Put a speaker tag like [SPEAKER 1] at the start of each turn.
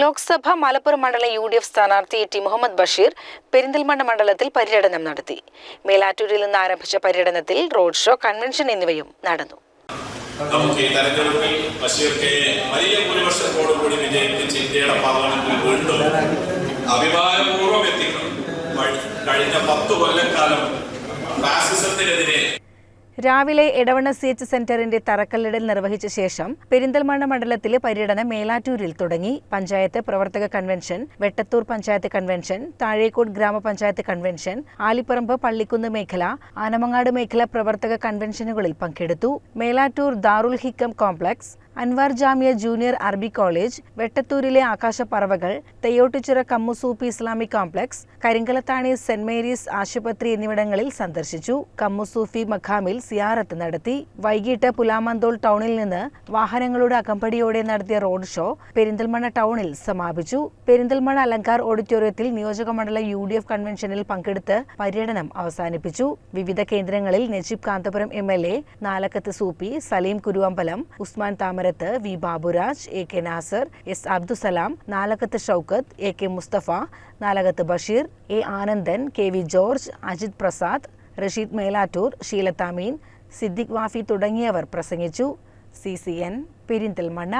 [SPEAKER 1] ലോക്സഭ മലപ്പുറം മണ്ഡലം UDF സ്ഥാനാർത്ഥി T Muhammad Basheer Perinthalmanna മണ്ഡലത്തിൽ പര്യടനം നടത്തി. മേലാറ്റൂരിൽ നിന്ന് ആരംഭിച്ച പര്യടനത്തിൽ റോഡ് ഷോ, കൺവെൻഷൻ എന്നിവയും നടന്നു.
[SPEAKER 2] നമുക്ക് ഈ തെരഞ്ഞെടുപ്പിൽ ബഷീർക്ക് വലിയ ഭൂരിപക്ഷത്തോടുകൂടി വിജയിപ്പിച്ച് ഇന്ത്യയുടെ പാർലമെന്റിൽ വീണ്ടും അഭിമാനപൂർവ്വം എത്തിക്കണം. കഴിഞ്ഞ 10 കൊല്ലക്കാലം ഫാസിസത്തിനെതിരെ
[SPEAKER 1] രാവിലെ എടവണ്ണ CH സെന്ററിന്റെ തറക്കല്ലിടൽ നിർവഹിച്ച ശേഷം പെരിന്തൽമണ്ണ മണ്ഡലത്തിലെ പര്യടനം മേലാറ്റൂരിൽ തുടങ്ങി. പഞ്ചായത്ത് പ്രവർത്തക കൺവെൻഷൻ, വെട്ടത്തൂർ പഞ്ചായത്ത് കൺവെൻഷൻ, താഴേക്കോട് ഗ്രാമപഞ്ചായത്ത് കൺവെൻഷൻ, ആലിപ്പറമ്പ് പള്ളിക്കുന്ന് മേഖല, ആനമങ്ങാട് മേഖല പ്രവർത്തക കൺവെൻഷനുകളിൽ പങ്കെടുത്തു. Melattur Darul Hikam complex, Anwar Jamia junior Arabi college, വെട്ടത്തൂരിലെ ആകാശപ്പറവകൾ, Theyyottuchira Kammusufi Islamic complex, Karinkallathani saint Mary's ആശുപത്രി എന്നിവിടങ്ങളിൽ സന്ദർശിച്ചു. കമ്മുസൂഫി മഖാമിൽ സിയാറത്ത് നടത്തി. വൈകിട്ട് പുലാമന്തോൾ ടൗണിൽ നിന്ന് വാഹനങ്ങളുടെ അകമ്പടിയോടെ നടത്തിയ റോഡ് ഷോ പെരിന്തൽമണ്ണ ടൗണിൽ സമാപിച്ചു. പെരിന്തൽമണ്ണ അലങ്കാർ ഓഡിറ്റോറിയത്തിൽ നിയോജകമണ്ഡലം UDF കൺവെൻഷനിൽ പങ്കെടുത്ത് പര്യടനം അവസാനിപ്പിച്ചു. വിവിധ കേന്ദ്രങ്ങളിൽ Najeeb Kanthapuram MLA, Nalakath Sooppy, Saleem Kuruvambalam, Usman Thamarath, V Baburaj, AK Nasar, S Abdussalam, Nalakath Shoukath, AK Musthafa, Nalakath Basheer, A Anandan, KV George, Ajith Prasad, Rasheed Melattur, Sheelathameen, Siddique Wafi തുടങ്ങിയവർ പ്രസംഗിച്ചു. CCN പെരിന്തൽമണ്ണ.